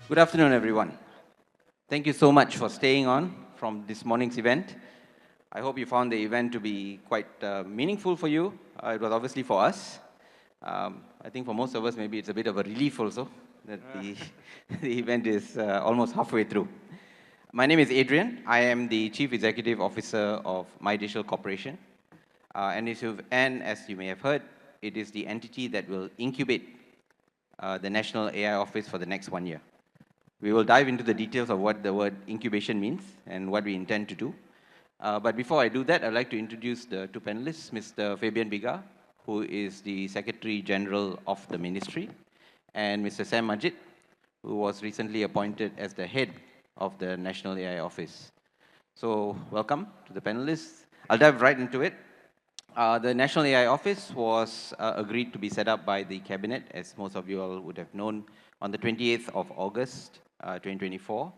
Good afternoon, everyone. Thank you so much for staying on from this morning's event. I hope you found the event to be quite meaningful for you. It was obviously for us. I think for most of us, maybe it's a bit of a relief also that the event is almost halfway through. My name is Adrian. I am the Chief Executive Officer of MyDIGITAL Corporation. And as you may have heard, it is the entity that will incubate the National AI Office for the next 1 year. We will dive into the details of what the word incubation means and what we intend to do. But before I do that, I'd like to introduce the two panelists, Mr. Fabian Bigar, who is the Secretary General of the Ministry, and Mr. Sam Majid, who was recently appointed as the head of the National AI Office. So welcome to the panelists. I'll dive right into it. The National AI Office was agreed to be set up by the Cabinet, as most of you all would have known, on the 28th of August, 2024.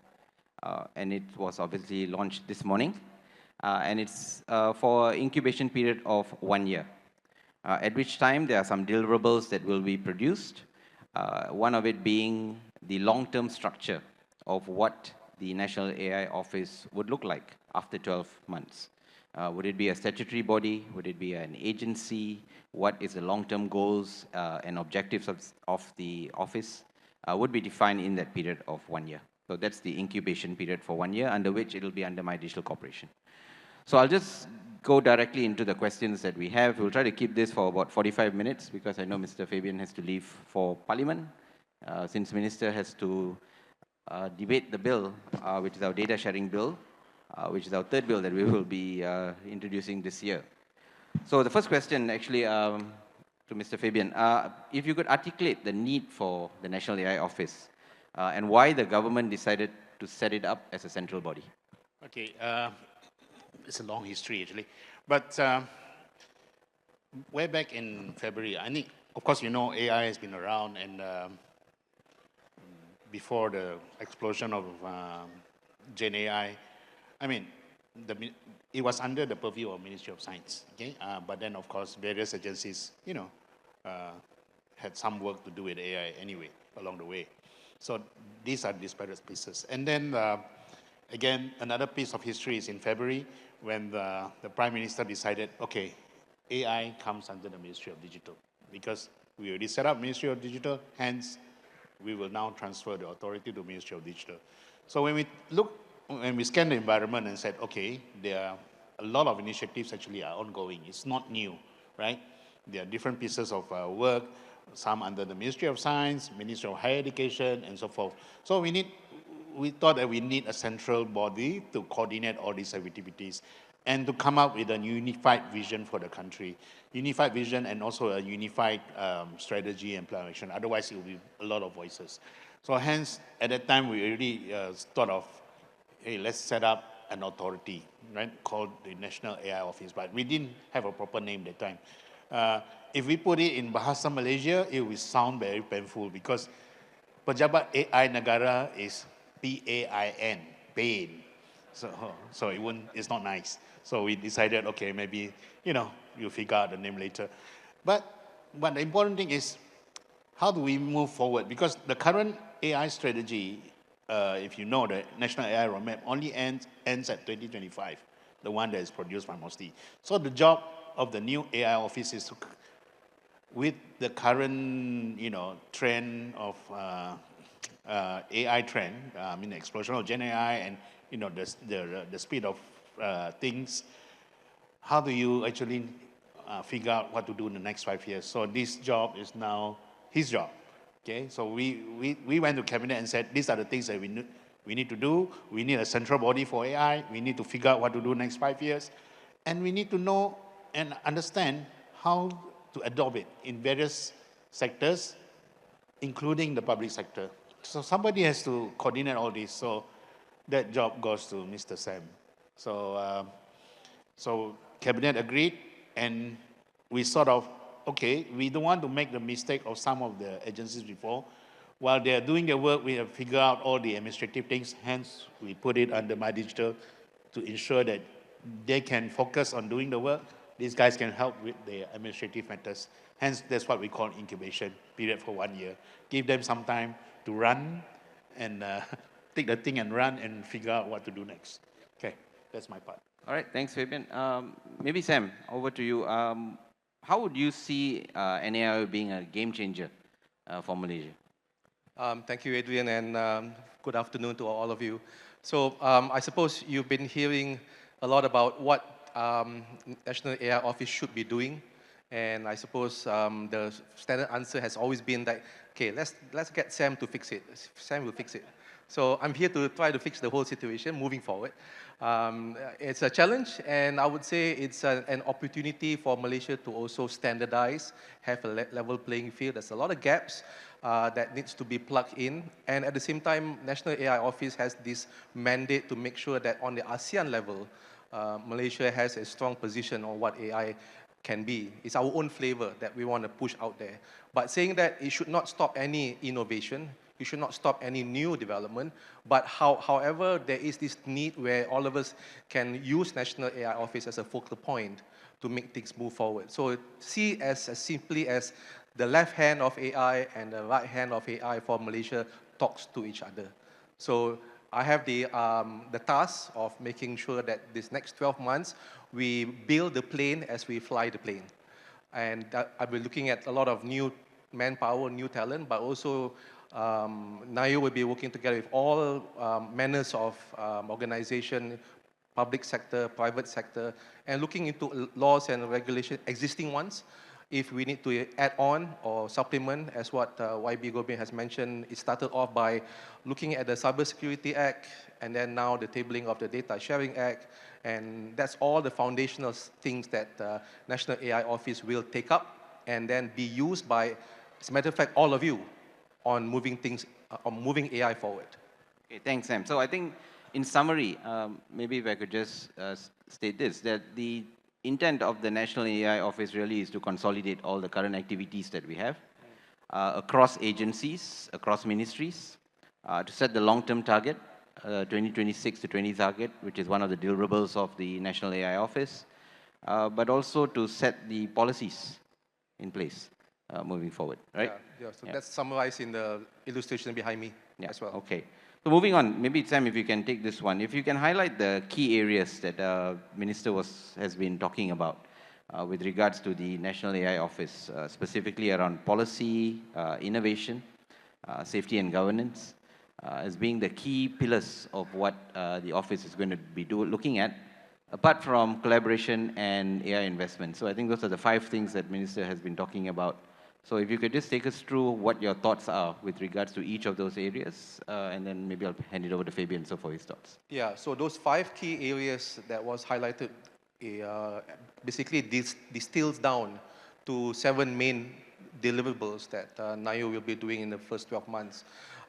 And it was obviously launched this morning. And it's for incubation period of 1 year, at which time there are some deliverables that will be produced. One of it being the long-term structure of what the National AI Office would look like after 12 months. Would it be a statutory body? Would it be an agency? What is the long-term goals and objectives of the office? Would be defined in that period of 1 year. So that's the incubation period for 1 year, under which it will be under MyDIGITAL Corporation. So I'll just go directly into the questions that we have. We'll try to keep this for about 45 minutes because I know Mr. Fabian has to leave for Parliament, since Minister has to debate the bill, which is our data sharing bill, which is our third bill that we will be introducing this year. So the first question actually to Mr. Fabian, if you could articulate the need for the National AI Office and why the government decided to set it up as a central body. Okay, it's a long history actually, but way back in February, I think, of course, you know, AI has been around, and before the explosion of Gen AI, I mean, it was under the purview of Ministry of Science, okay? But then, of course, various agencies, you know, had some work to do with AI anyway, along the way. So these are disparate pieces. And then, again, another piece of history is in February, when the Prime Minister decided, okay, AI comes under the Ministry of Digital, because we already set up Ministry of Digital, hence, we will now transfer the authority to Ministry of Digital. So when we scanned the environment and said, okay, there are a lot of initiatives actually are ongoing. It's not new, right? There are different pieces of work, some under the Ministry of Science, Ministry of Higher Education, and so forth. So we thought that we need a central body to coordinate all these activities and to come up with a unified vision for the country. Unified vision and also a unified strategy and plan action. Otherwise, it will be a lot of voices. So hence, at that time, we already thought of, hey, let's set up an authority, right, called the National AI Office, but we didn't have a proper name at that time. If we put it in Bahasa Malaysia, it will sound very painful because Pejabat AI Negara is PAIN, pain. So it's not nice. So we decided, okay, maybe, you know, you'll figure out the name later. But the important thing is, how do we move forward? Because the current AI strategy, if you know, the National AI Roadmap only ends at 2025, the one that is produced by MOSTI. So the job of the new AI office is to, with the current, you know, trend of AI trend, I mean, the explosion of Gen AI and, you know, the speed of things, how do you actually figure out what to do in the next 5 years? So this job is now his job. Okay, so we went to Cabinet and said, these are the things that we need to do. We need a central body for AI. We need to figure out what to do next 5 years. And we need to know and understand how to adopt it in various sectors, including the public sector. So somebody has to coordinate all this. So that job goes to Mr. Sam. So Cabinet agreed, and we sort of, okay, we don't want to make the mistake of some of the agencies before. While they're doing their work, we have figured out all the administrative things, hence we put it under MyDIGITAL to ensure that they can focus on doing the work. These guys can help with the administrative matters. Hence, that's what we call incubation period for 1 year. Give them some time to run and take the thing and run and figure out what to do next. Okay, that's my part. All right, thanks, Fabian. Maybe Sam, over to you. How would you see NAIO being a game changer for Malaysia? Thank you, Adrian, and good afternoon to all of you. So I suppose you've been hearing a lot about what National AI Office should be doing, and I suppose the standard answer has always been that, okay, let's get Sam to fix it. Sam will fix it. So I'm here to try to fix the whole situation moving forward. It's a challenge, and I would say it's an opportunity for Malaysia to also standardize, have a level playing field. There's a lot of gaps that needs to be plugged in, and at the same time, National AI Office has this mandate to make sure that on the ASEAN level, Malaysia has a strong position on what AI can be. It's our own flavor that we want to push out there. But saying that, it should not stop any innovation. You should not stop any new development, but however, there is this need where all of us can use National AI Office as a focal point to make things move forward. So see as simply as the left hand of AI and the right hand of AI for Malaysia talks to each other. So I have the task of making sure that this next 12 months, we build the plane as we fly the plane. And I've been looking at a lot of new manpower, new talent, but also NAIO will be working together with all manners of organization, public sector, private sector, and looking into laws and regulations, existing ones. If we need to add on or supplement, as what YBhg has mentioned, it started off by looking at the Cybersecurity Act, and then now the tabling of the Data Sharing Act, and that's all the foundational things that National AI Office will take up and then be used by, as a matter of fact, all of you on moving things, on moving AI forward. Okay, thanks, Sam. So I think, in summary, maybe if I could just state this, that the intent of the National AI Office really is to consolidate all the current activities that we have across agencies, across ministries, to set the long-term target, 2026 to 20 target, which is one of the deliverables of the National AI Office, but also to set the policies in place moving forward, right? So that's summarized in the illustration behind me as well. Okay. So moving on, maybe Sam, if you can take this one. If you can highlight the key areas that Minister has been talking about with regards to the National AI Office, specifically around policy, innovation, safety and governance, as being the key pillars of what the office is going to be looking at, apart from collaboration and AI investment. So I think those are the 5 things that Minister has been talking about. So if you could just take us through what your thoughts are with regards to each of those areas, and then maybe I'll hand it over to Fabian for his thoughts. Yeah, so those 5 key areas that was highlighted basically distills down to 7 main deliverables that NAIO will be doing in the first 12 months.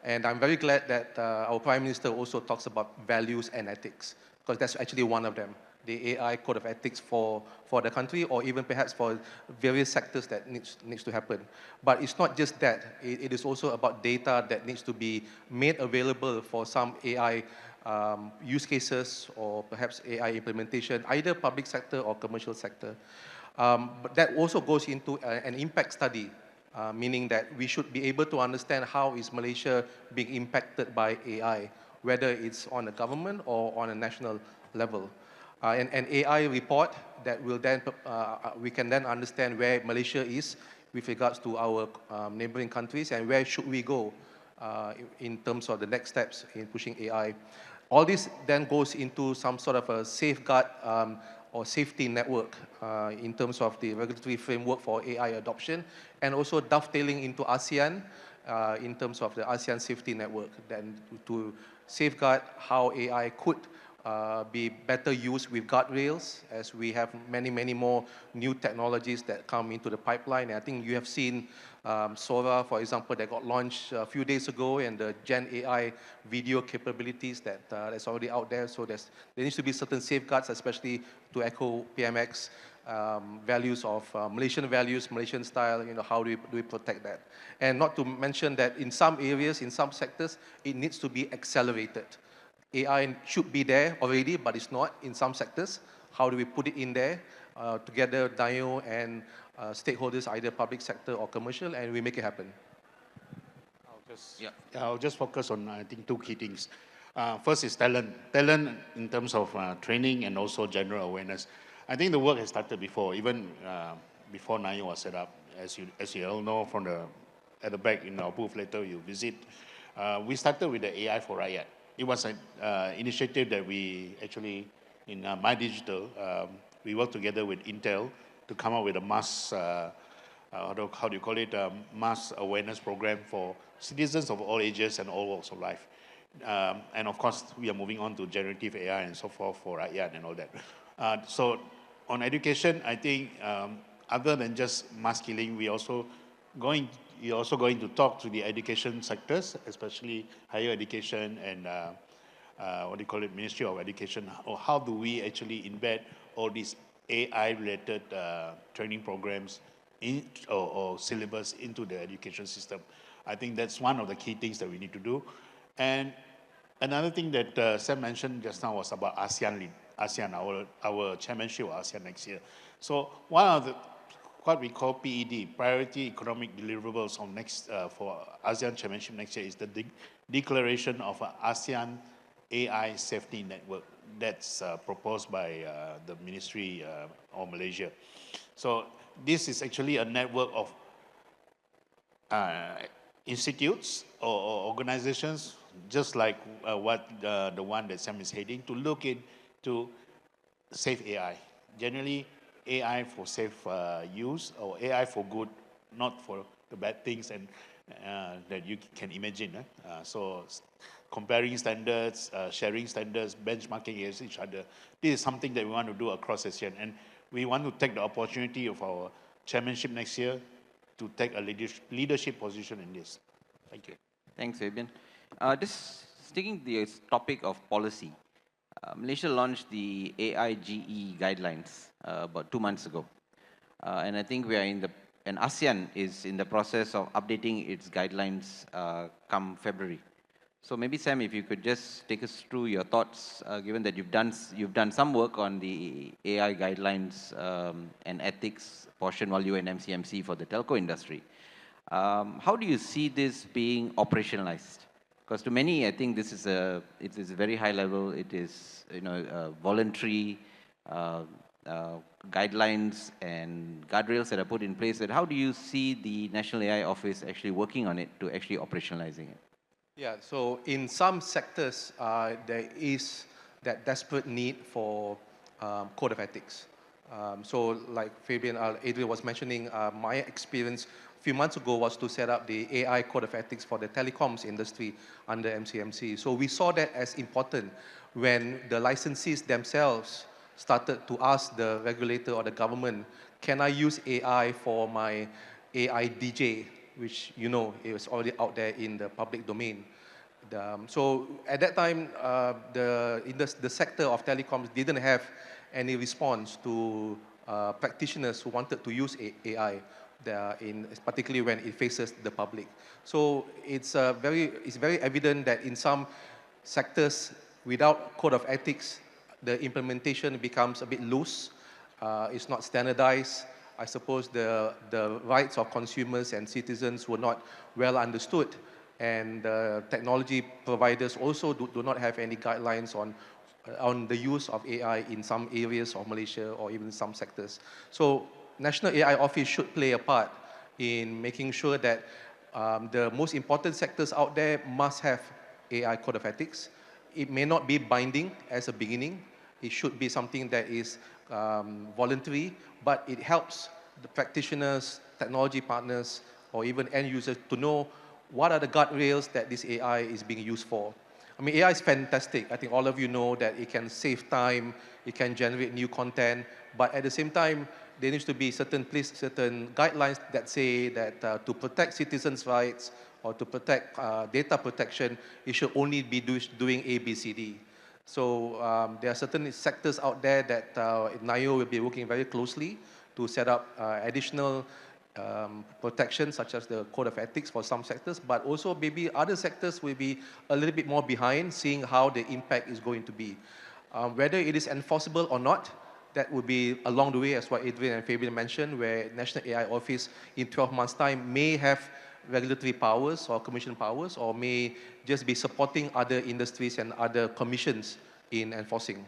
And I'm very glad that our Prime Minister also talks about values and ethics, because that's actually one of them. The AI code of ethics for the country, or even perhaps for various sectors that needs to happen. But it's not just that. It is also about data that needs to be made available for some AI use cases, or perhaps AI implementation, either public sector or commercial sector. But that also goes into an impact study, meaning that we should be able to understand how is Malaysia being impacted by AI, whether it's on a government or on a national level. An AI report that will then, we can then understand where Malaysia is with regards to our neighboring countries, and where should we go in terms of the next steps in pushing AI. All this then goes into some sort of a safeguard or safety network in terms of the regulatory framework for AI adoption, and also dovetailing into ASEAN in terms of the ASEAN safety network, then to safeguard how AI could be better used with guardrails, as we have many more new technologies that come into the pipeline. And I think you have seen Sora, for example, that got launched a few days ago, and the Gen AI video capabilities that's already out there. So there needs to be certain safeguards, especially to echo PMX values of Malaysian values, Malaysian style. How do we protect that? And not to mention that in some areas, in some sectors, it needs to be accelerated. AI should be there already, but it's not in some sectors. How do we put it in there together, NAIO and stakeholders, either public sector or commercial, and we make it happen? Yeah. I'll just focus on, I think, two key things. First is talent. Talent in terms of training and also general awareness. I think the work has started before, even before NAIO was set up. As you all know from at the back in our booth later you visit, we started with the AI for Rakyat. It was an initiative that we actually, in MyDIGITAL, we worked together with Intel to come up with a mass, how do you call it, mass awareness program for citizens of all ages and all walks of life. And of course, we are moving on to generative AI and so forth for Rakyat and all that. So on education, I think other than just mass killing, we're also going to talk to the education sectors, especially higher education and Ministry of Education, or how do we actually embed all these AI-related training programs or syllabus into the education system. I think that's one of the key things that we need to do. And another thing that Sam mentioned just now was about ASEAN, our chairmanship of ASEAN next year. So one of the, what we call PED, Priority Economic Deliverables for ASEAN chairmanship next year is the declaration of an ASEAN AI Safety Network that's proposed by the Ministry of Malaysia. So this is actually a network of institutes or organizations, just like what the one that Sam is heading, to look into safe AI. Generally, AI for safe use, or AI for good, not for the bad things and that you can imagine. So comparing standards, sharing standards, benchmarking against each other. This is something that we want to do across ASEAN. And we want to take the opportunity of our chairmanship next year to take a leadership position in this. Thank you. Thanks, Fabian. Just sticking to the topic of policy, Malaysia launched the AIGE guidelines about 2 months ago. And I think we are and ASEAN is in the process of updating its guidelines come February. So maybe Sam, if you could just take us through your thoughts, given that you've done some work on the AI guidelines and ethics portion while you were in MCMC for the telco industry. How do you see this being operationalized? Because to many, I think this is it is very high level. It is voluntary guidelines and guardrails that are put in place. That how do you see the National AI Office actually working on it to actually operationalizing it? Yeah, so in some sectors, there is that desperate need for code of ethics. So like Adrian was mentioning, my experience a few months ago was to set up the AI code of ethics for the telecoms industry under MCMC. So we saw that as important when the licensees themselves started to ask the regulator or the government, can I use AI for my AI DJ, which it was already out there in the public domain. So at that time, the sector of telecoms didn't have any response to practitioners who wanted to use AI, particularly when it faces the public. So it's very evident that in some sectors, without code of ethics, the implementation becomes a bit loose. It's not standardized. I suppose the rights of consumers and citizens were not well understood, and technology providers also do not have any guidelines on the use of AI in some areas of Malaysia or even some sectors. So National AI Office should play a part in making sure that the most important sectors out there must have AI code of ethics. It may not be binding as a beginning. It should be something that is voluntary, but it helps the practitioners, technology partners, or even end users to know what are the guardrails that this AI is being used for. I mean, AI is fantastic. I think all of you know that it can save time, it can generate new content, but at the same time, there needs to be certain guidelines that say that to protect citizens' rights or to protect data protection, it should only be doing A, B, C, D. So there are certain sectors out there that NAIO will be working very closely to set up additional protection, such as the code of ethics for some sectors, but also maybe other sectors will be a little bit more behind, seeing how the impact is going to be. Whether it is enforceable or not, that would be along the way, as what Adrian and Fabian mentioned, where National AI Office in 12 months' time may have regulatory powers or commission powers, or may just be supporting other industries and other commissions in enforcing.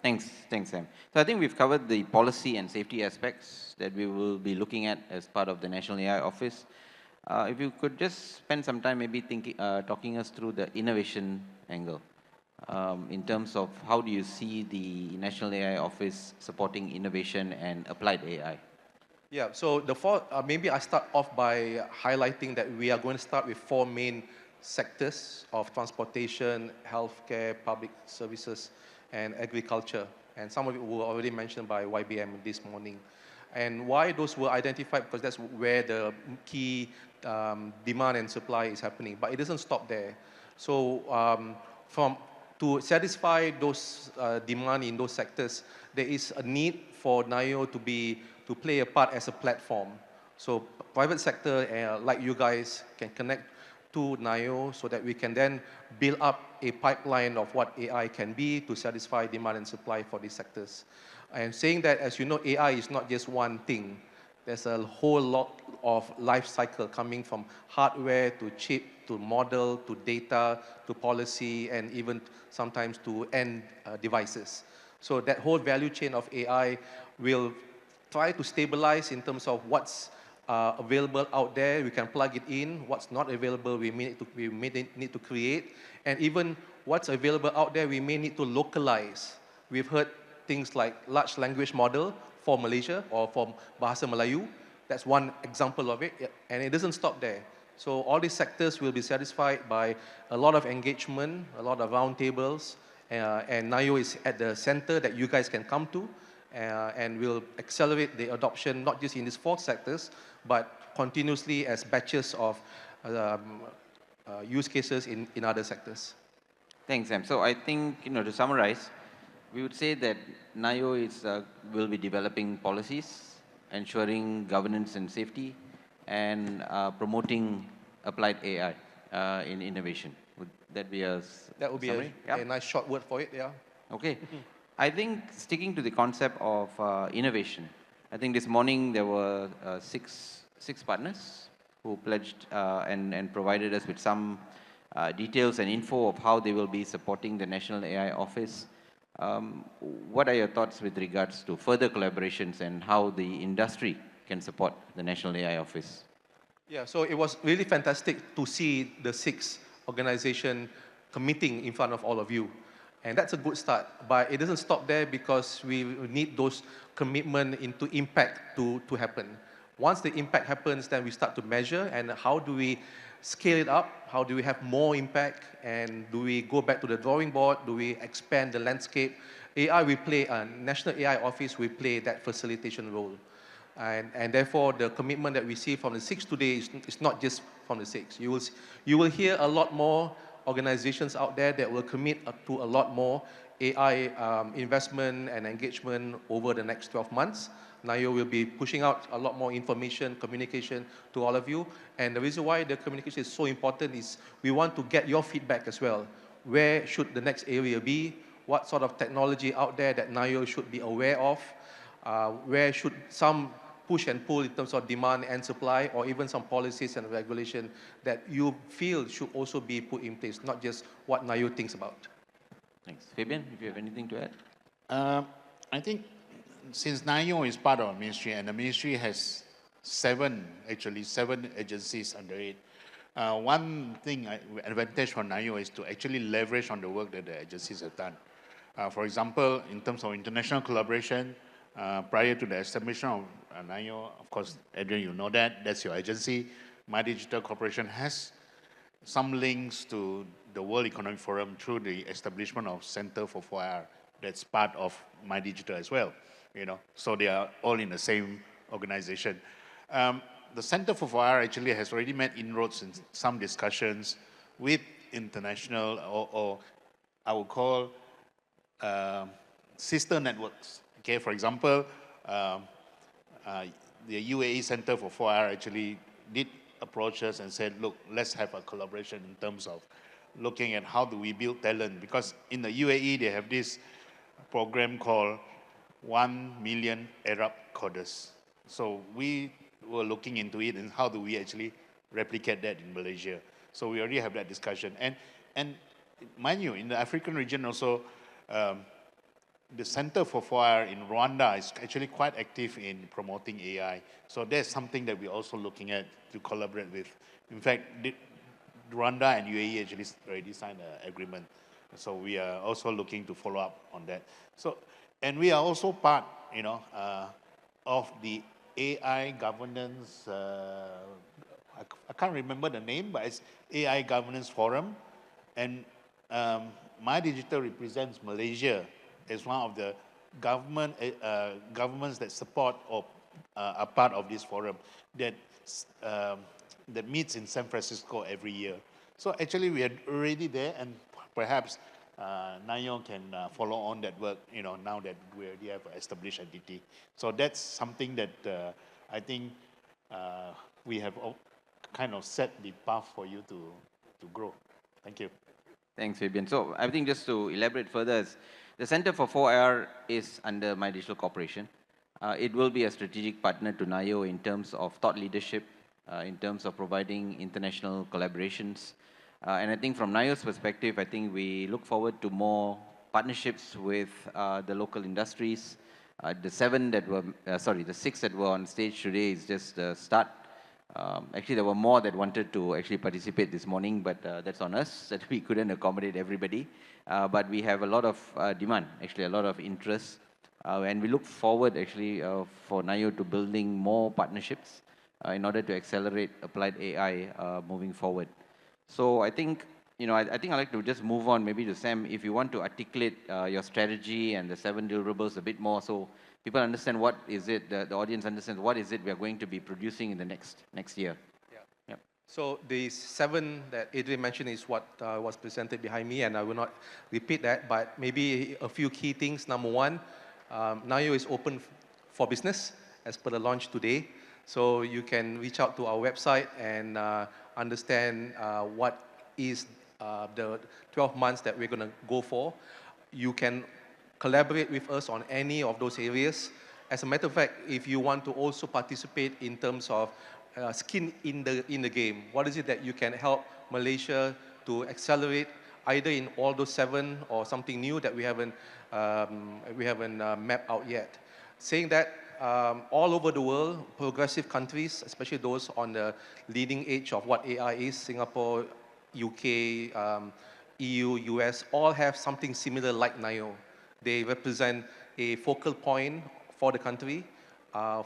Thanks, Sam. So I think we've covered the policy and safety aspects that we will be looking at as part of the National AI Office. If you could just spend some time maybe talking us through the innovation angle in terms of how do you see the National AI Office supporting innovation and applied AI? Yeah, so maybe I start off by highlighting that we are going to start with 4 main sectors of transportation, healthcare, public services, and agriculture. And some of it were already mentioned by YBM this morning. And why those were identified? Because that's where the key demand and supply is happening. But it doesn't stop there. So to satisfy those demand in those sectors, there is a need for NAIO to play a part as a platform. So private sector, like you guys, can connect to NAIO so that we can then build up a pipeline of what AI can be to satisfy demand and supply for these sectors. And saying that, as you know, AI is not just one thing. There's a whole lot of life cycle coming from hardware to chip to model to data to policy and even sometimes to end devices. So that whole value chain of AI will try to stabilize in terms of what's available out there. We can plug it in. What's not available, we may need to create. And even what's available out there, we may need to localize. We've heard things like large language model for Malaysia or for Bahasa Melayu. That's one example of it. And it doesn't stop there. So all these sectors will be satisfied by a lot of engagement, a lot of roundtables, and NAIO is at the center that you guys can come to, and will accelerate the adoption, not just in these 4 sectors, but continuously as batches of use cases in other sectors. Thanks, Sam. So I think, to summarize, we would say that NAIO will be developing policies, ensuring governance and safety, and promoting applied AI in innovation. Would that be a That would be a nice short word for it, yeah. Okay. I think sticking to the concept of innovation, I think this morning there were six partners who pledged and provided us with some details and info of how they will be supporting the National AI Office. What are your thoughts with regards to further collaborations and how the industry can support the National AI Office? Yeah, so it was really fantastic to see the 6 organizations committing in front of all of you. And that's a good start, but it doesn't stop there because we need those commitment into impact to happen. Once the impact happens, then we start to measure and how do we scale it up? How do we have more impact? And do we go back to the drawing board? Do we expand the landscape? National AI Office, we play that facilitation role. And therefore, the commitment that we see from the 6 today is not just from the 6. You will hear a lot more organizations out there that will commit to a lot more AI investment and engagement over the next 12 months. NAIO will be pushing out a lot more information, communication to all of you. And the reason why the communication is so important is we want to get your feedback as well. Where should the next area be? What sort of technology out there that NAIO should be aware of? Where should some push and pull in terms of demand and supply, or even some policies and regulation that you feel should also be put in place, not just what NAIO thinks about. Thanks. Fabian, if you have anything to add? I think since NAIO is part of our ministry, and the ministry has 7 agencies under it, one advantage for NAIO is to actually leverage on the work that the agencies have done. For example, in terms of international collaboration, prior to the establishment of NAIO, of course, Adrian, you know that's your agency. MyDIGITAL Corporation has some links to the World Economic Forum through the establishment of Center for 4IR. That's part of MyDIGITAL as well, So they are all in the same organization. The Center for 4IR actually has already made inroads in some discussions with international, or I would call sister networks. Okay, for example, the UAE Center for 4IR actually did approach us and said, look, let's have a collaboration in terms of looking at how do we build talent. Because in the UAE, they have this program called 1 million Arab coders. So we were looking into it and how do we actually replicate that in Malaysia. So we already have that discussion. And mind you, in the African region also, the Center for FOIR in Rwanda is actually quite active in promoting AI. So that's something that we're also looking at to collaborate with. In fact, Rwanda and UAE actually already signed an agreement. So we are also looking to follow up on that. So, and we are also part, of the AI governance, I can't remember the name, but it's AI Governance Forum. And MyDIGITAL represents Malaysia as one of the governments that support or are part of this forum that meets in San Francisco every year. So actually we are already there, and perhaps NAIO can follow on that work, now that we already have an established entity. So that's something that I think we have kind of set the path for you to grow. Thank you. Thanks, Fabian. So I think just to elaborate further, the Center for 4IR is under MyDIGITAL Corporation. It will be a strategic partner to NAIO in terms of thought leadership, in terms of providing international collaborations. And I think from NAIO's perspective, I think we look forward to more partnerships with the local industries. The 6 that were on stage today is just the start. Actually, there were more that wanted to actually participate this morning, but that's on us, that we couldn't accommodate everybody. But we have a lot of demand, actually a lot of interest. And we look forward actually for NAIO to building more partnerships in order to accelerate applied AI moving forward. So I think, I think I'd like to just move on maybe to Sam, if you want to articulate your strategy and the 7 deliverables a bit more, so people understand what is it, the audience understands what is it we are going to be producing in the next year. Yeah. Yep. So the 7 that Adrian mentioned is what was presented behind me, and I will not repeat that, but maybe a few key things. Number 1, NAIO is open for business as per the launch today. So you can reach out to our website and understand what is the 12 months that we're going to go for. You can collaborate with us on any of those areas. As a matter of fact, if you want to also participate in terms of skin in the game, what is it that you can help Malaysia to accelerate either in all those 7 or something new that we haven't mapped out yet. Saying that, all over the world, progressive countries, especially those on the leading edge of what AI is, Singapore, UK, EU, US, all have something similar like NAIO. They represent a focal point for the country,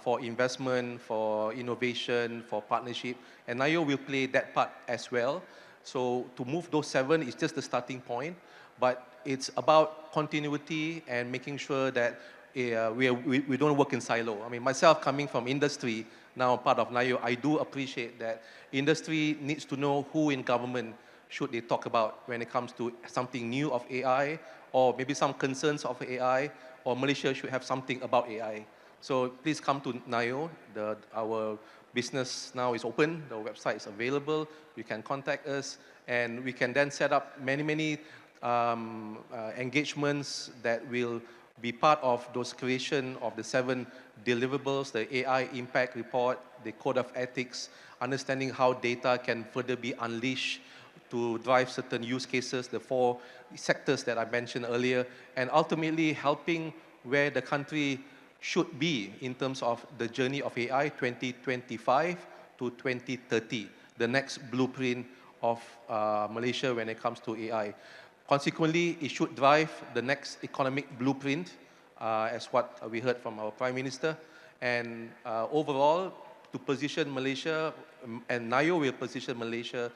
for investment, for innovation, for partnership, and NAIO will play that part as well. So to move those 7 is just the starting point, but it's about continuity and making sure that we don't work in silo. I mean, myself coming from industry, now part of NAIO, I do appreciate that industry needs to know who in government should they talk about when it comes to something new of AI, or maybe some concerns of AI, or Malaysia should have something about AI. So please come to NAIO. Our business now is open. The website is available. You can contact us, and we can then set up many engagements that will be part of those creation of the 7 deliverables, the AI impact report, the code of ethics, understanding how data can further be unleashed to drive certain use cases, the 4 sectors that I mentioned earlier, and ultimately helping where the country should be in terms of the journey of AI 2025 to 2030, the next blueprint of Malaysia when it comes to AI. Consequently, it should drive the next economic blueprint, as what we heard from our Prime Minister. And overall, to position Malaysia, and NAIO will position Malaysia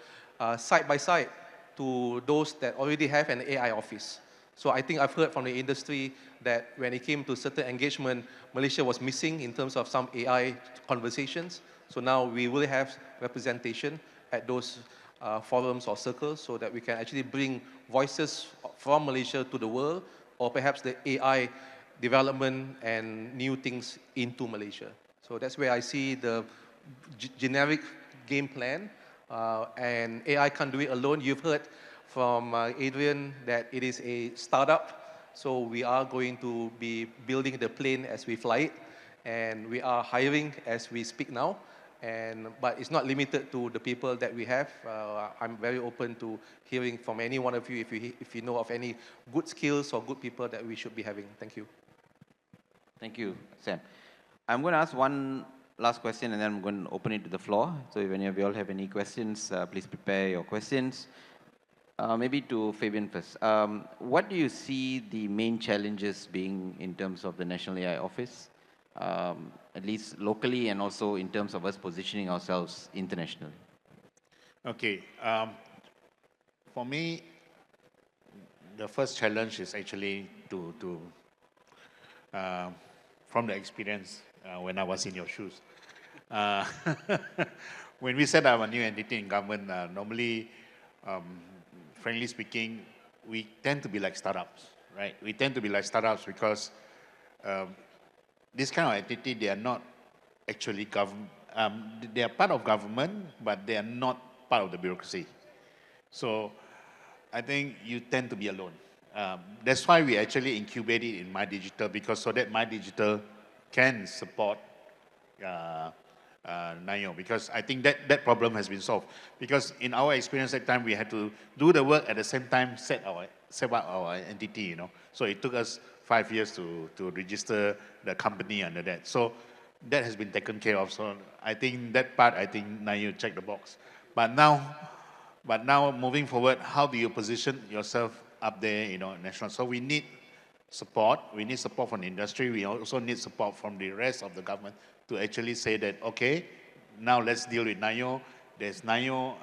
side by side to those that already have an AI office. So I think I've heard from the industry that when it came to certain engagement, Malaysia was missing in terms of some AI conversations. So now we will have representation at those forums or circles so that we can actually bring voices from Malaysia to the world, or perhaps the AI development and new things into Malaysia. So that's where I see the generic game plan, and AI can't do it alone. You've heard from Adrian that it is a startup, so we are going to be building the plane as we fly it, and we are hiring as we speak now. But it's not limited to the people that we have. I'm very open to hearing from any one of you if you know of any good skills or good people that we should be having. Thank you. Thank you, Sam. I'm going to ask one last question, and then I'm going to open it to the floor. So if any of you all have any questions, please prepare your questions. Maybe to Fabian first. What do you see the main challenges being in terms of the National AI Office, at least locally, and also in terms of us positioning ourselves internationally? Okay. For me, the first challenge is actually from the experience when I was in your shoes. When we set up a new entity in government, normally, frankly speaking, we tend to be like startups, right? We tend to be like startups because this kind of entity, they are not actually they are part of government, but they are not part of the bureaucracy. So I think you tend to be alone. That's why we actually incubated in MyDIGITAL, because so that MyDIGITAL can support NAIO, because I think that problem has been solved. Because in our experience at time, we had to do the work at the same time set up our entity, you know. So it took us 5 years to register the company under that. So that has been taken care of. So I think that part, I think NAIO checked the box. But now moving forward, how do you position yourself up there, you know, national? So we need support. We need support from the industry. We also need support from the rest of the government to actually say that, okay, now let's deal with NAIO. There's NAIO,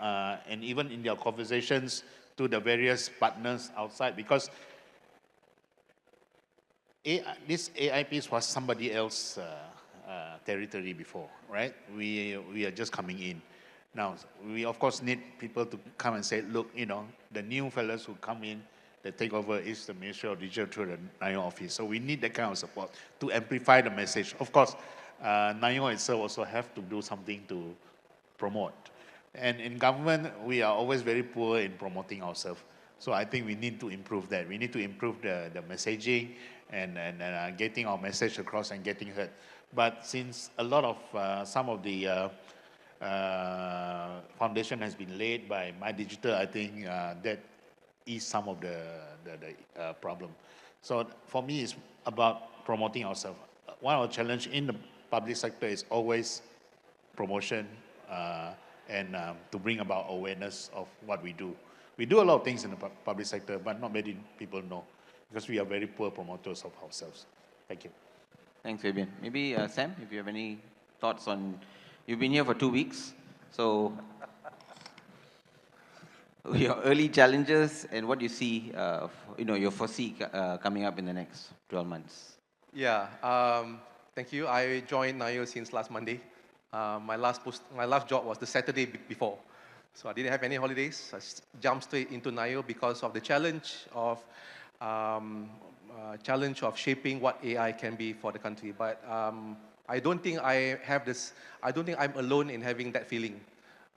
and even in their conversations to the various partners outside, because this AI piece was somebody else's territory before, right? We are just coming in. Now, we of course need people to come and say, look, you know, the new fellows who come in, the takeover is the Ministry of Digital through the NAIO office. So we need that kind of support to amplify the message. Of course, NAIO itself also have to do something to promote. And in government, we are always very poor in promoting ourselves. So I think we need to improve that. We need to improve the messaging and getting our message across and getting heard. But since a lot of, some of the foundation has been laid by MyDIGITAL, I think that is some of the problem. So for me, it's about promoting ourselves. One of the challenges in the public sector is always promotion and to bring about awareness of what we do. We do a lot of things in the public sector, but not many people know, because we are very poor promoters of ourselves. Thank you. Thanks, Fabian. Maybe Sam, if you have any thoughts on, you've been here for 2 weeks, so your early challenges and what you see, you foresee coming up in the next 12 months. Yeah, thank you. I joined NAIO since last Monday. My last job was the Saturday before. So I didn't have any holidays. I jumped straight into NAIO because of the challenge of shaping what AI can be for the country. But I don't think I don't think I'm alone in having that feeling.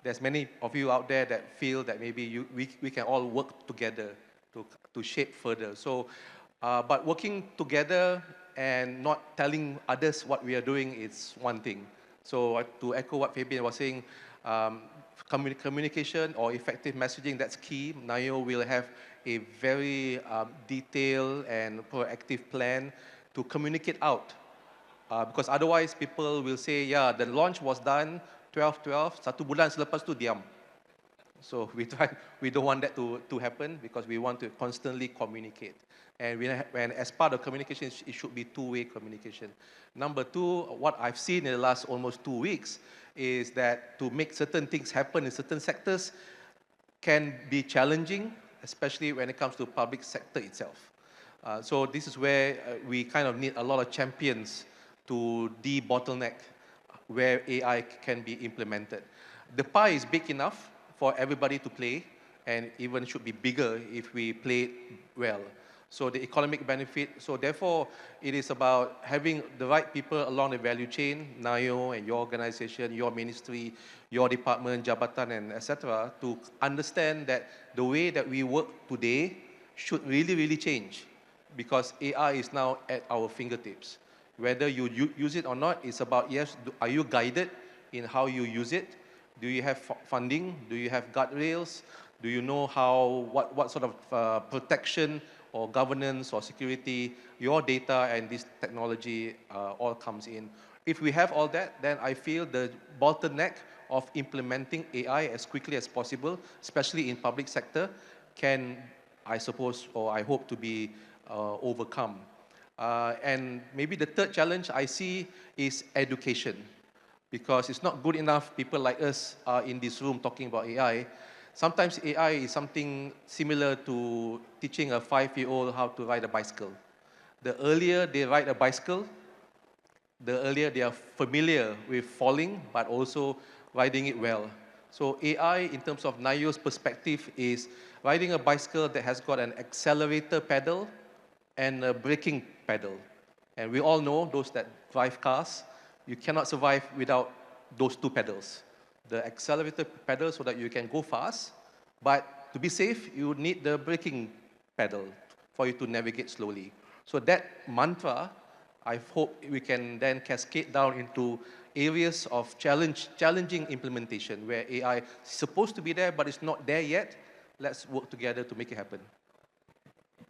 There's many of you out there that feel that maybe we can all work together to shape further. So, but working together and not telling others what we are doing is one thing. So to echo what Fabian was saying, communication or effective messaging, that's key. NAIO will have a very detailed and proactive plan to communicate out. Because otherwise people will say, yeah, the launch was done 12/12, 1 bulan selepas tu diam. So we don't want that to happen, because we want to constantly communicate. And as part of communication, it should be two-way communication. Number two, what I've seen in the last almost 2 weeks is that to make certain things happen in certain sectors can be challenging, especially when it comes to public sector itself. So this is where we kind of need a lot of champions to de-bottleneck where AI can be implemented. The pie is big enough for everybody to play, and even should be bigger if we play it well. So the economic benefit, so therefore it is about having the right people along the value chain, NAIO and your organization, your ministry, your department, jabatan, and etc., to understand that the way that we work today should really, really change, because AI is now at our fingertips. Whether you use it or not, it's about, yes, are you guided in how you use it? Do you have funding? Do you have guardrails? Do you know how, what sort of protection or governance or security your data and this technology all comes in? If we have all that, then I feel the bottleneck of implementing AI as quickly as possible, especially in public sector, can, I suppose, or I hope to be overcome. And maybe the third challenge I see is education, because it's not good enough people like us are in this room talking about AI. Sometimes AI is something similar to teaching a 5-year-old how to ride a bicycle. The earlier they ride a bicycle, the earlier they are familiar with falling, but also riding it well. So AI, in terms of NAIO's perspective, is riding a bicycle that has got an accelerator pedal and a braking pedal. And we all know, those that drive cars, you cannot survive without those two pedals. The accelerator pedal so that you can go fast, but to be safe, you need the braking pedal for you to navigate slowly. So that mantra, I hope we can then cascade down into areas of challenging implementation where AI is supposed to be there, but it's not there yet. Let's work together to make it happen.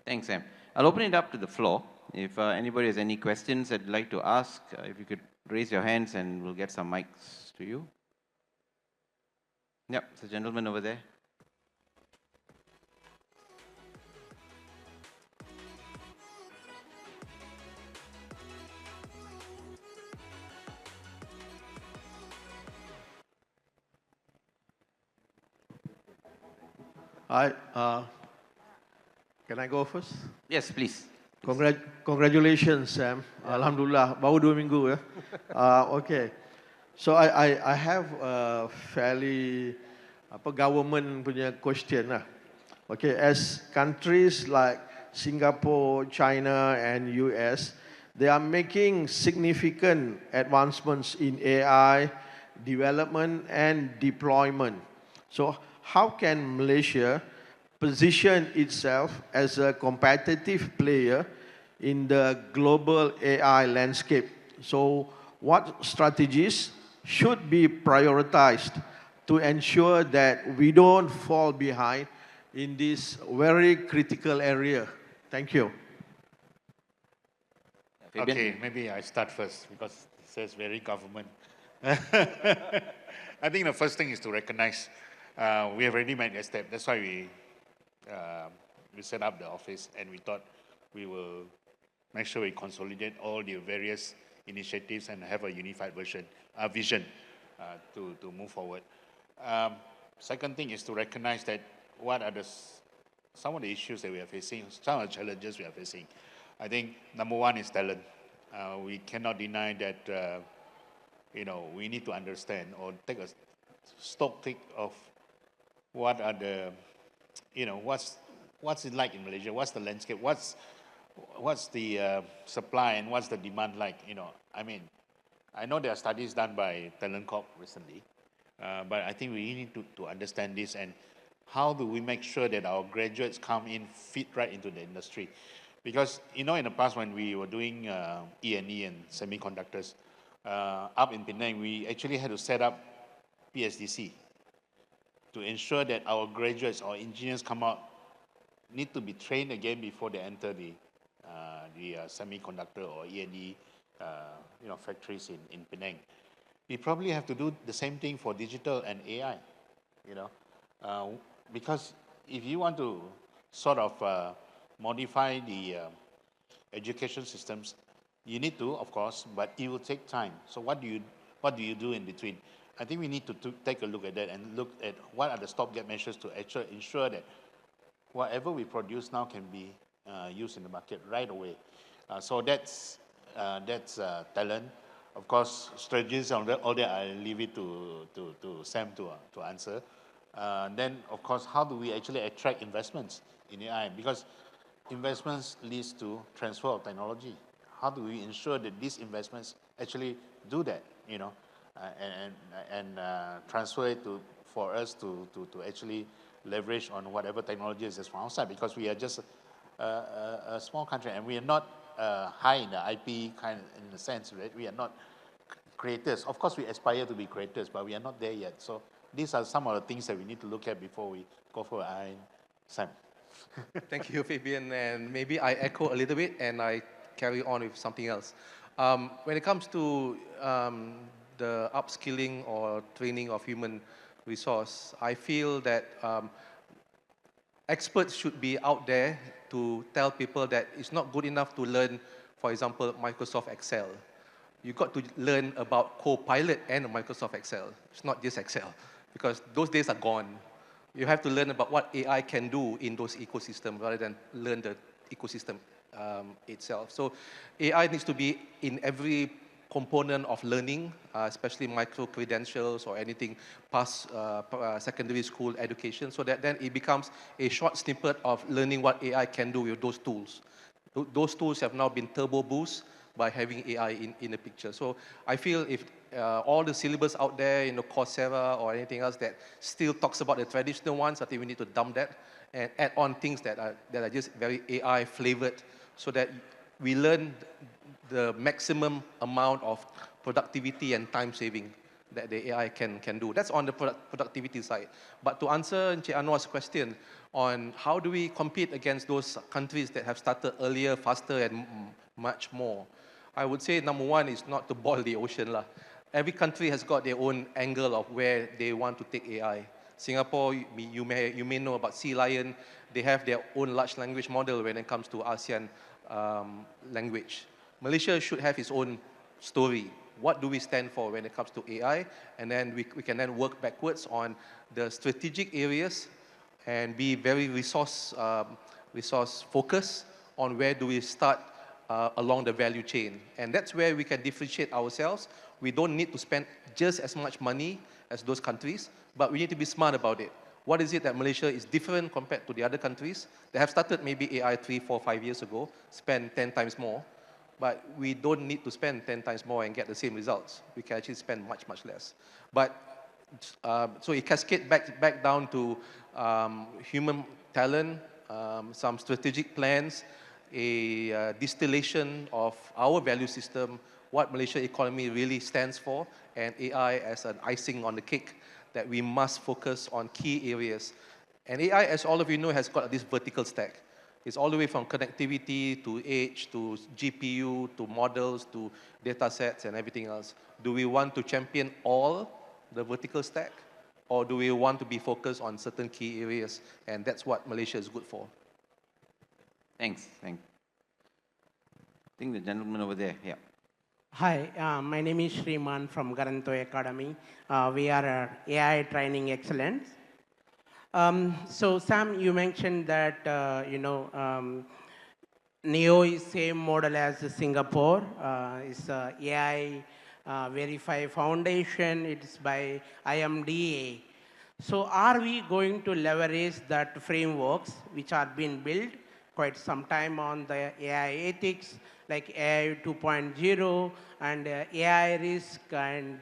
Thanks, Sam. I'll open it up to the floor. If anybody has any questions they'd like to ask, if you could raise your hands and we'll get some mics to you. Yep, there's a gentleman over there. Hi, can I go first? Yes, please. Congratulations, Sam. Yeah. Alhamdulillah, baru 2 minggu ya. Okay, so I have a fairly government punya question lah. Okay, as countries like Singapore, China, and US, they are making significant advancements in AI development and deployment. So how can Malaysia position itself as a competitive player in the global AI landscape? So what strategies should be prioritized to ensure that we don't fall behind in this very critical area? Thank you. Fabian? Okay, maybe I start first because it says very government. I think the first thing is to recognize we have already made a step. That's why we set up the office and we thought we will make sure we consolidate all the various initiatives and have a unified vision to move forward. Second thing is to recognize that what are some of the issues that we are facing, some of the challenges we are facing. I think number one is talent. We cannot deny that we need to understand or take a stock take of what are the, what's it like in Malaysia? What's the landscape? What's the supply and what's the demand like? I mean, I know there are studies done by Talent Corp recently, but I think we need to understand this and how do we make sure that our graduates come in, fit right into the industry? Because, in the past when we were doing E&E and semiconductors, up in Penang, we actually had to set up PSDC to ensure that our graduates or engineers come out, need to be trained again before they enter the semiconductor or E&E factories in Penang. We probably have to do the same thing for digital and AI, because if you want to sort of modify the education systems, you need to, of course, but it will take time. So what do you do in between? I think we need to take a look at that and look at what are the stopgap measures to actually ensure that whatever we produce now can be used in the market right away. So that's talent. Of course, strategies on all that, I'll leave it to Sam to answer. Then, of course, how do we actually attract investments in AI? Because investments leads to transfer of technology. How do we ensure that these investments actually do that, and transfer it for us to actually leverage on whatever technology is from outside, because we are just a small country and we are not high in the IP kind of, in the sense, right? We are not creators. Of course, we aspire to be creators, but we are not there yet. So these are some of the things that we need to look at before we go for AI. Sam. Thank you, Fabian. And maybe I echo a little bit and I carry on with something else. When it comes to the upskilling or training of human resource, I feel that experts should be out there to tell people that it's not good enough to learn, for example, Microsoft Excel. You got to learn about Copilot and Microsoft Excel. It's not just Excel, because those days are gone. You have to learn about what AI can do in those ecosystems rather than learn the ecosystem itself. So AI needs to be in every component of learning, especially micro-credentials or anything past secondary school education, so that then it becomes a short snippet of learning what AI can do with those tools. Those tools have now been turbo boost by having AI in the picture. So I feel if all the syllabus out there, Coursera or anything else that still talks about the traditional ones, I think we need to dump that and add on things that are just very AI flavored, so that we learn the maximum amount of productivity and time saving that the AI can do. That's on the productivity side. But to answer Encik Anwar's question on how do we compete against those countries that have started earlier, faster, and much more, I would say number one is not to boil the ocean. Every country has got their own angle of where they want to take AI. Singapore, you may know about Sea Lion. They have their own large language model when it comes to ASEAN language. Malaysia should have its own story. What do we stand for when it comes to AI? And then we can then work backwards on the strategic areas and be very resource focused on where do we start along the value chain. And that's where we can differentiate ourselves. We don't need to spend just as much money as those countries, but we need to be smart about it. What is it that Malaysia is different compared to the other countries that have started maybe AI 3, 4, 5 years ago, spend 10 times more, but we don't need to spend 10 times more and get the same results. We can actually spend much, much less. But so it cascades back down to human talent, some strategic plans, a distillation of our value system, what Malaysia economy really stands for, and AI as an icing on the cake, that we must focus on key areas. And AI, as all of you know, has got this vertical stack. It's all the way from connectivity to edge to GPU to models to data sets and everything else. Do we want to champion all the vertical stack, or do we want to be focused on certain key areas? And that's what Malaysia is good for. Thanks. I think the gentleman over there, yeah. Hi, my name is Sriman from Garanto Academy. We are AI Training Excellence. So Sam, you mentioned that, NAIO is same model as Singapore. It's AI Verify Foundation. It's by IMDA. So are we going to leverage that frameworks which are being built quite some time on the AI ethics, like AI 2.0 and AI risk and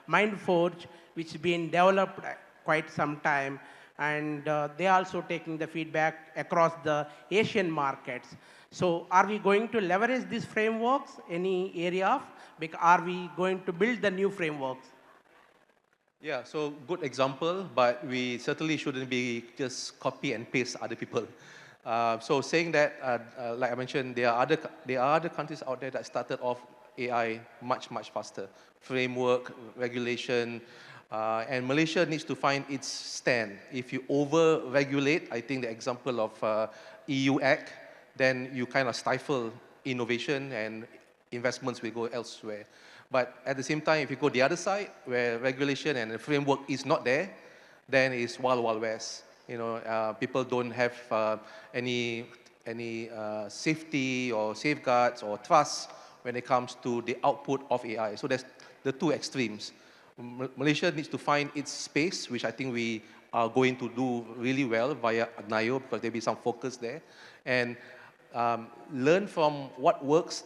MindForge, which has been developed quite some time, and they are also taking the feedback across the Asian markets. So are we going to leverage these frameworks, any area of, are we going to build the new frameworks? Yeah, so good example, but we certainly shouldn't be just copy and paste other people. So saying that, like I mentioned, there are other countries out there that started off AI much, much faster. Framework, regulation, and Malaysia needs to find its stand. If you over-regulate, I think the example of EU Act, then you kind of stifle innovation and investments will go elsewhere. But at the same time, if you go the other side, where regulation and the framework is not there, then it's wild, wild west. People don't have any safety or safeguards or trust when it comes to the output of AI. So there's the two extremes. Malaysia needs to find its space, which I think we are going to do really well via NAIO, because there'll be some focus there, and learn from what works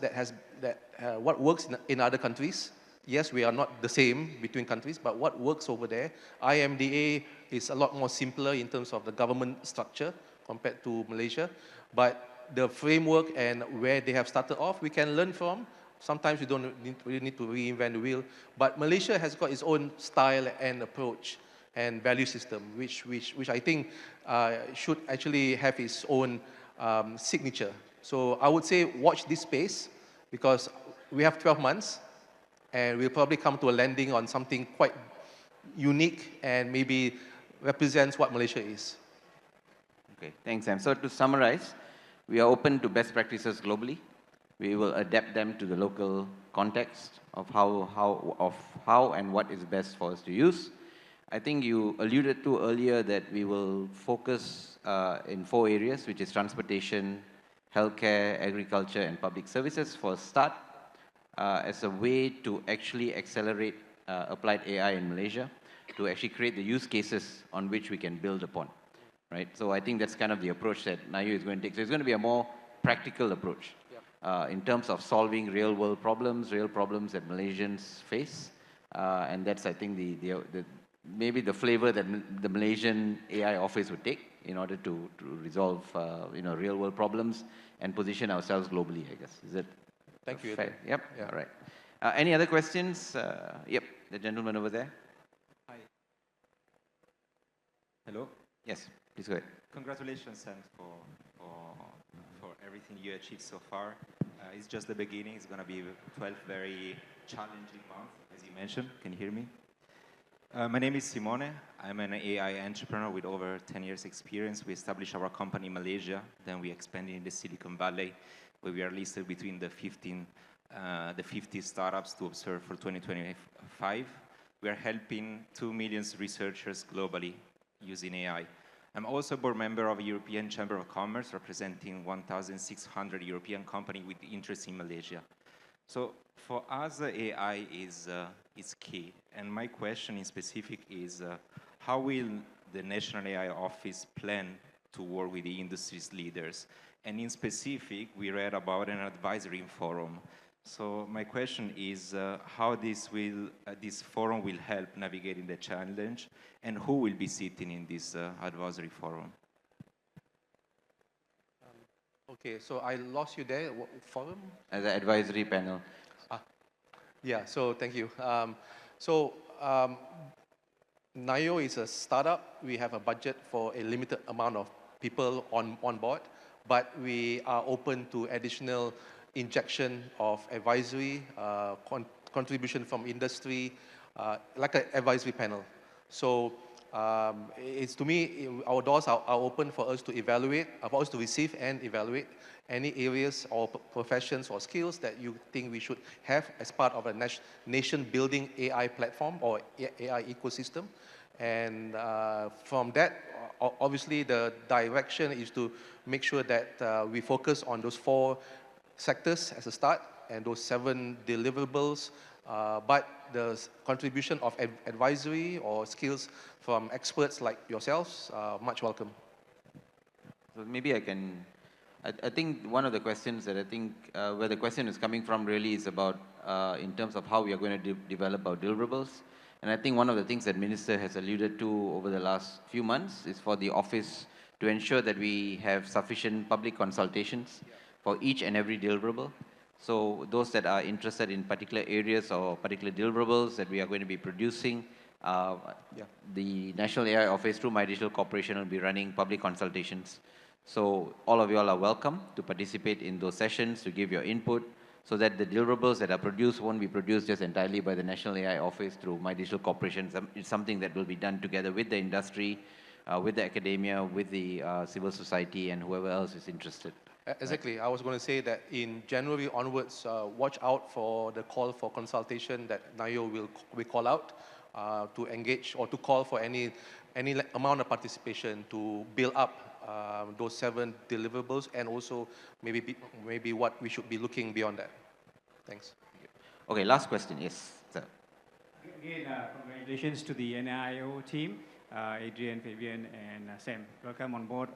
what works in other countries. Yes, we are not the same between countries, but what works over there? IMDA is a lot more simpler in terms of the government structure compared to Malaysia, but the framework and where they have started off, we can learn from Sometimes we don't really need to reinvent the wheel. But Malaysia has got its own style and approach and value system, which I think should actually have its own signature. So I would say watch this space, because we have 12 months, and we'll probably come to a landing on something quite unique and maybe represents what Malaysia is. Okay, thanks, Sam. So to summarize, we are open to best practices globally. We will adapt them to the local context of how and what is best for us to use. I think you alluded to earlier that we will focus in 4 areas, which is transportation, healthcare, agriculture, and public services for a start, as a way to actually accelerate applied AI in Malaysia, to actually create the use cases on which we can build upon, right? So I think that's kind of the approach that NAIO is going to take. So it's going to be a more practical approach in terms of solving real-world problems, real problems that Malaysians face, and that's, I think, maybe the flavor that the Malaysian AI office would take in order to resolve real-world problems and position ourselves globally, I guess. Is it? Thank you. Fair? Yep. Yeah. All right. Any other questions? Yep, the gentleman over there. Hi. Hello. Yes, please go ahead. Congratulations, Sam, for everything you achieved so far. It's just the beginning. It's going to be 12 very challenging months, as you mentioned. Can you hear me? My name is Simone. I'm an AI entrepreneur with over 10 years experience. We established our company in Malaysia. Then we expanded in the Silicon Valley, where we are listed between the 50 startups to observe for 2025. We are helping 2 million researchers globally using AI. I'm also a board member of the European Chamber of Commerce, representing 1,600 European companies with interest in Malaysia. So for us, AI is key. And my question in specific is, how will the National AI Office plan to work with the industry's leaders? And in specific, we read about an advisory forum. So my question is, how this forum will help navigating the challenge, and who will be sitting in this advisory forum? Okay, so I lost you there. What forum? As an advisory panel. Yeah, so thank you. NAIO is a startup. We have a budget for a limited amount of people on board, but we are open to additional injection of advisory, contribution from industry, like an advisory panel. So it's, to me, our doors are open for us to evaluate, for us to receive and evaluate any areas or professions or skills that you think we should have as part of a nation-building AI platform or AI ecosystem. And from that, obviously, the direction is to make sure that we focus on those 4 sectors as a start and those 7 deliverables, but the contribution of advisory or skills from experts like yourselves, much welcome. So maybe I think one of the questions that I think where the question is coming from really is about in terms of how we are going to develop our deliverables. And I think one of the things that Minister has alluded to over the last few months is for the office to ensure that we have sufficient public consultations for each and every deliverable. So those that are interested in particular areas or particular deliverables that we are going to be producing, the National AI Office through MyDIGITAL Corporation will be running public consultations. So all of you all are welcome to participate in those sessions, to give your input, so that the deliverables that are produced won't be produced just entirely by the National AI Office through MyDIGITAL Corporation. It's something that will be done together with the industry, with the academia, with the civil society, and whoever else is interested. Exactly. I was going to say that in January onwards, watch out for the call for consultation that NAIO will call out to engage or to call for any amount of participation to build up those 7 deliverables, and also maybe what we should be looking beyond that. Thanks. Okay, last question. Yes, sir. Again, congratulations to the NAIO team, Adrian, Fabian, and Sam. Welcome on board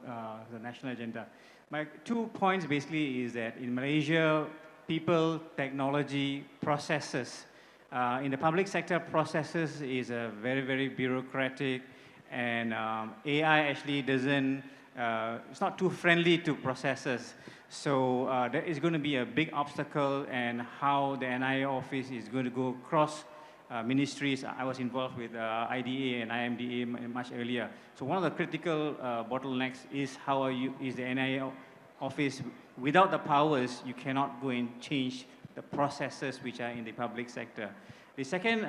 the national agenda. My 2 points basically is that in Malaysia, people, technology, processes. In the public sector, processes is a very, very bureaucratic, and AI actually doesn't it's not too friendly to processors. So there is going to be a big obstacle and how the NIO office is going to go across ministries. I was involved with IDA and IMDA much earlier. So one of the critical bottlenecks is is the NIO office, without the powers, you cannot go and change the processes which are in the public sector. The second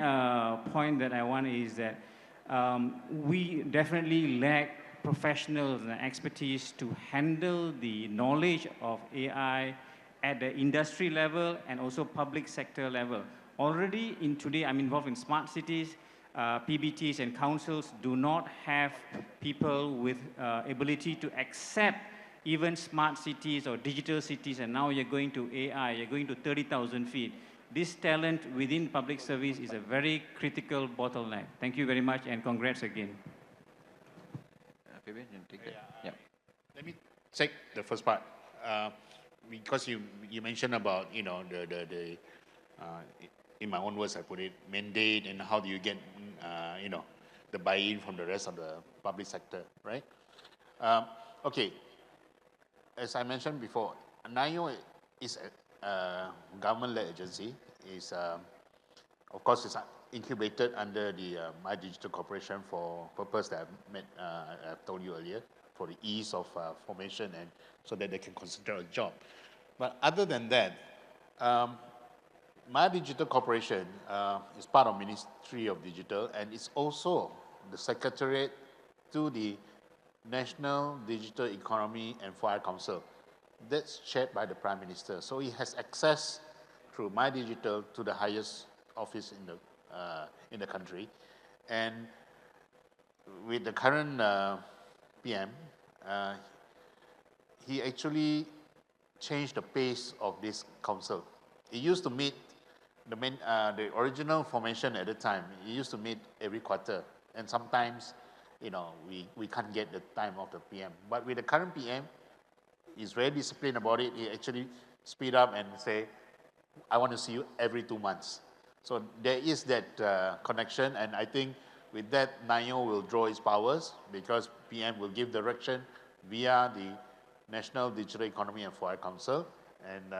point that I want is that we definitely lack professionals and expertise to handle the knowledge of AI at the industry level and also public sector level. Already today, I'm involved in smart cities. PBTs and councils do not have people with ability to accept even smart cities or digital cities, and now you're going to AI, you're going to 30,000 feet. This talent within public service is a very critical bottleneck. Thank you very much, and congrats again. Fabian, you take that. Yeah. Let me take the first part. Because you mentioned about, in my own words, I put it, mandate, and how do you get, the buy-in from the rest of the public sector, right? Okay, as I mentioned before, NAIO is a government-led agency. Of course, it's incubated under the MyDIGITAL Corporation for purpose that I've told you earlier, for the ease of formation and so that they can concentrate on job. But other than that, MyDIGITAL Corporation is part of Ministry of Digital, and it's also the secretariat to the National Digital Economy and Fire Council. That's chaired by the Prime Minister. So he has access through MyDIGITAL to the highest office in the country. And with the current PM, he actually changed the pace of this council. It used to meet, the original formation at the time, it used to meet every quarter. And sometimes, we can't get the time of the PM. But with the current PM, he's very disciplined about it. He actually speed up and say, I want to see you every 2 months. So there is that connection, and I think with that, NAIO will draw its powers because PM will give direction via the National Digital Economy and Fire Council, and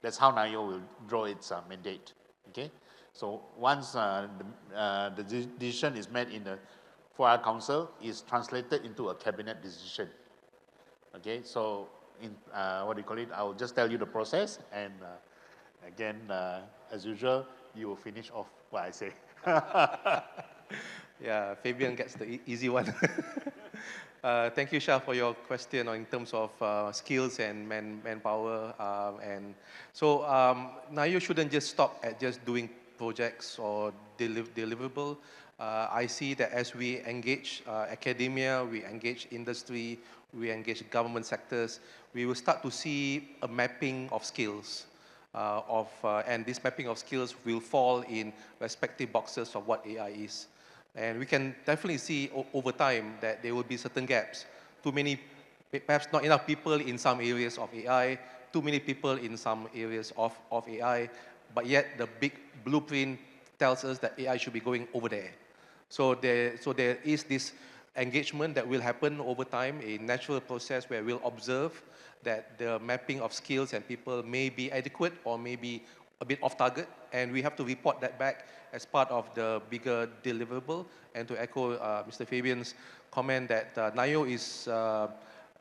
that's how NAIO will draw its mandate. Okay, so once the decision is made in the Fire Council, is translated into a cabinet decision. Okay, so what do you call it? I'll just tell you the process, and again, as usual, you will finish off what I say. Yeah, Fabian gets the easy one. Thank you, Shah, for your question in terms of skills and manpower. And so NAIO shouldn't just stop at just doing projects or deliverable. I see that as we engage academia, we engage industry, we engage government sectors, we will start to see a mapping of skills. And this mapping of skills will fall in respective boxes of what AI is. And we can definitely see over time that there will be certain gaps. Too many, perhaps not enough people in some areas of AI, too many people in some areas of AI, but yet the big blueprint tells us that AI should be going over there. So there is this engagement that will happen over time, a natural process where we'll observe that the mapping of skills and people may be adequate or may be a bit off target, and we have to report that back as part of the bigger deliverable. And to echo Mr. Fabian's comment that NAIO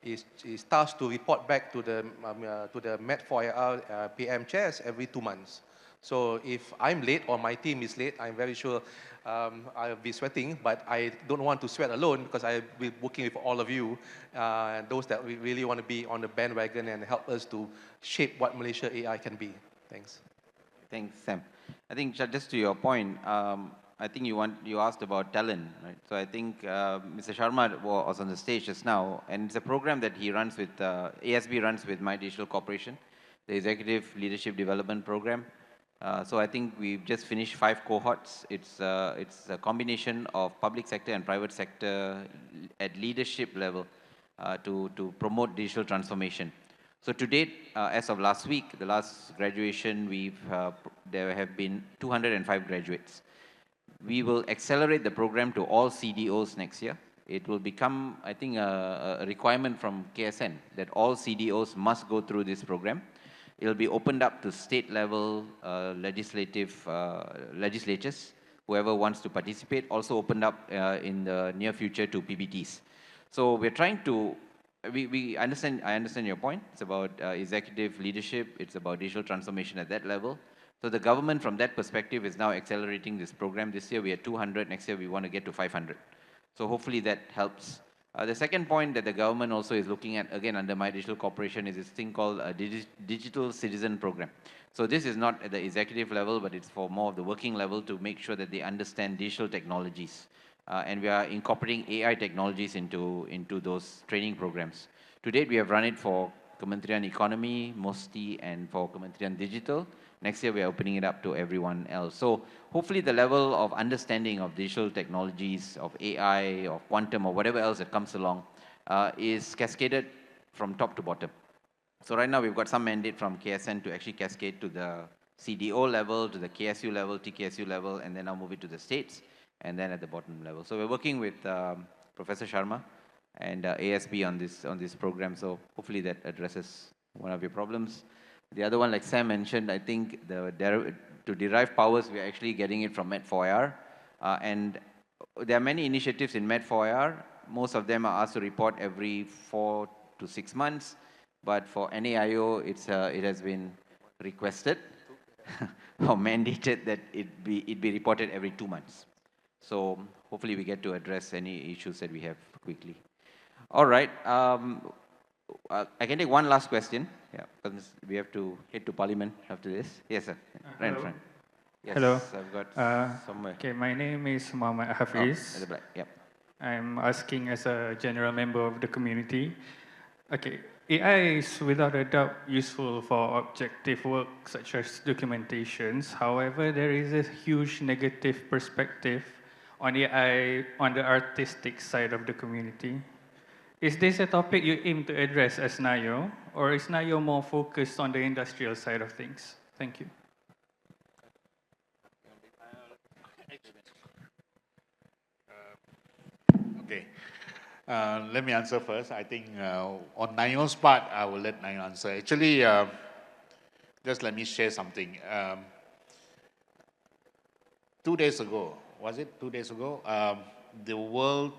is tasked to report back to the Met4IR PM chairs every 2 months. So if I'm late or my team is late, I'm very sure I'll be sweating, but I don't want to sweat alone because I'll be working with all of you, those that we really want to be on the bandwagon and help us to shape what Malaysia AI can be. Thanks. Thanks, Sam. I think just to your point, I think you asked about talent, right? So I think Mr. Sharma was on the stage just now, and it's a program that he runs with, ASB runs with MyDIGITAL Corporation, the Executive Leadership Development Program. So I think we've just finished 5 cohorts. It's a combination of public sector and private sector at leadership level to promote digital transformation. So to date, as of last week, the last graduation, there have been 205 graduates. We will accelerate the program to all CDOs next year it will become, I think, a requirement from KSN that all CDOs must go through this program. It'll be opened up to state level legislatures, whoever wants to participate, also opened up in the near future to PBTs. So we're trying to, I understand your point. It's about executive leadership, it's about digital transformation at that level. So the government from that perspective is now accelerating this program. This year we are 200, next year we want to get to 500. So hopefully that helps. The second point that the government also is looking at, again, under MyDIGITAL Corporation, is this thing called a digital citizen program. So this is not at the executive level, but it's for more of the working level to make sure that they understand digital technologies. And we are incorporating AI technologies into those training programs. To date, we have run it for Kementerian Economy, MOSTI, and for Kementerian Digital. Next year, we are opening it up to everyone else. So hopefully the level of understanding of digital technologies, of AI, of quantum, or whatever else that comes along is cascaded from top to bottom. So right now, we've got some mandate from KSN to actually cascade to the CDO level, to the KSU level, TKSU level, and then I'll move it to the states, and then at the bottom level. So we're working with Professor Sharma and ASB on this program. So hopefully that addresses one of your problems. The other one, like Sam mentioned, I think to derive powers, we're actually getting it from Med4IR. And there are many initiatives in Med4IR. Most of them are asked to report every 4 to 6 months. But for NAIO, it has been requested or mandated that it be reported every 2 months. So hopefully we get to address any issues that we have quickly. All right. I can take one last question. Yeah, because we have to head to Parliament after this. Yes, sir. Right in front. Yes, hello. I've got somewhere. Okay, my name is Muhammad Hafiz. At the back. Yep. I'm asking as a general member of the community. Okay, AI is without a doubt useful for objective work such as documentations. However, there is a huge negative perspective on AI on the artistic side of the community. Is this a topic you aim to address as NAIO, or is NAIO more focused on the industrial side of things? Thank you. Okay. Let me answer first. I think on NAIO's part, I will let NAIO answer. Actually, just let me share something. 2 days ago, was it 2 days ago? The World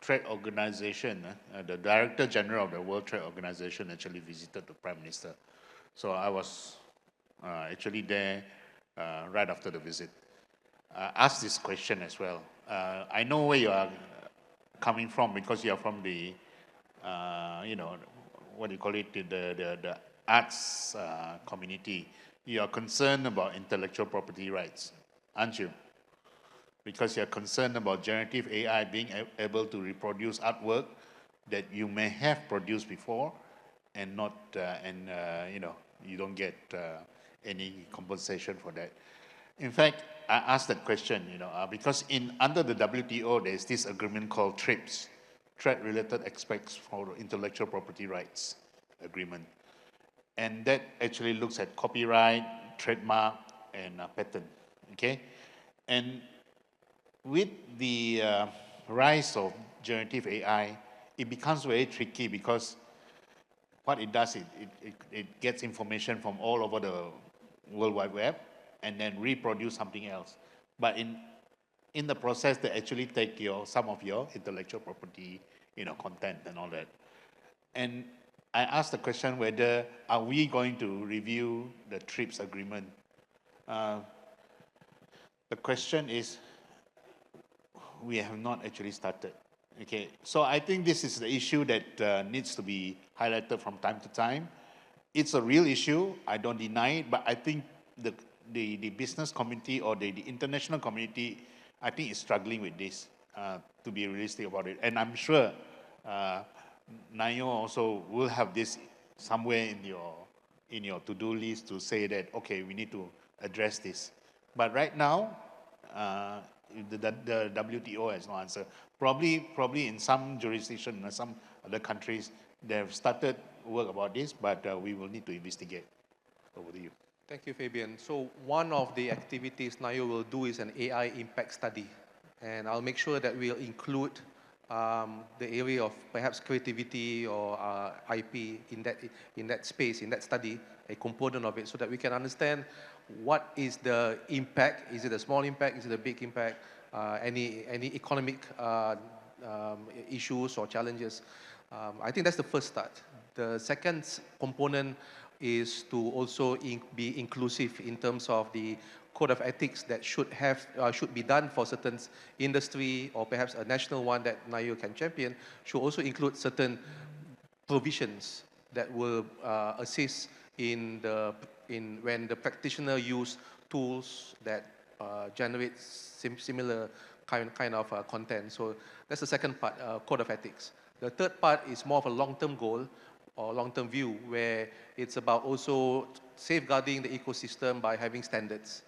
Trade Organization, the Director General of the World Trade Organization actually visited the Prime Minister. So I was actually there right after the visit. Asked this question as well. I know where you are coming from because you are from the, you know, what do you call it, the arts community. You are concerned about intellectual property rights, aren't you? Because you're concerned about generative AI being able to reproduce artwork that you may have produced before and not, you know, you don't get any compensation for that. In fact, I asked that question, you know, because under the WTO, there's this agreement called TRIPS, Trade-Related Aspects for Intellectual Property Rights Agreement. And that actually looks at copyright, trademark, and patent, okay? And with the rise of generative AI, it becomes very tricky because what it does, it gets information from all over the World Wide Web and then reproduce something else. But in the process, they actually take some of your intellectual property, you know, content and all that. And I asked the question whether are we going to review the TRIPS agreement? The question is, we have not actually started. Okay, so I think this is the issue that needs to be highlighted from time to time. It's a real issue, I don't deny it, but I think the business community or the international community, I think is struggling with this, to be realistic about it. And I'm sure NAIO also will have this somewhere in your to-do list to say that, okay, we need to address this. But right now, the WTO has no answer. Probably in some jurisdiction, in some other countries, they have started work about this, but we will need to investigate. Over to you. Thank you, Fabian. So one of the activities NAIO will do is an AI impact study. And I'll make sure that we'll include the area of perhaps creativity or IP in that space, in that study, a component of it, so that we can understand what is the impact. Is it a small impact? Is it a big impact? Any economic issues or challenges? I think that's the first start. The second component is to also be inclusive in terms of the code of ethics that should be done for certain industry, or perhaps a national one that NAIO can champion, should also include certain provisions that will assist when the practitioner use tools that generate similar kind of content. So that's the second part, code of ethics. The third part is more of a long-term goal or long-term view, where it's about also safeguarding the ecosystem by having standards.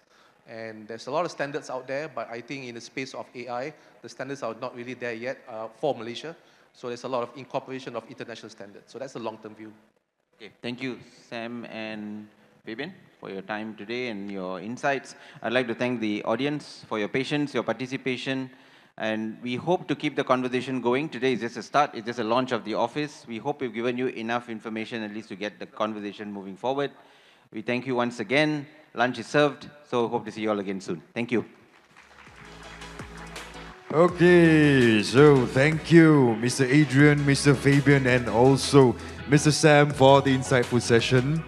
And there's a lot of standards out there, but I think in the space of AI, the standards are not really there yet for Malaysia. So there's a lot of incorporation of international standards. So that's the long-term view. Okay, thank you, Sam and Fabian, for your time today and your insights. I'd like to thank the audience for your patience, your participation, and we hope to keep the conversation going. Today is just a start. It's just a launch of the office. We hope we've given you enough information at least to get the conversation moving forward. We thank you once again. Lunch is served, so hope to see you all again soon. Thank you. Okay, so thank you, Mr. Adrian, Mr. Fabian, and also Mr. Sam for the insightful session.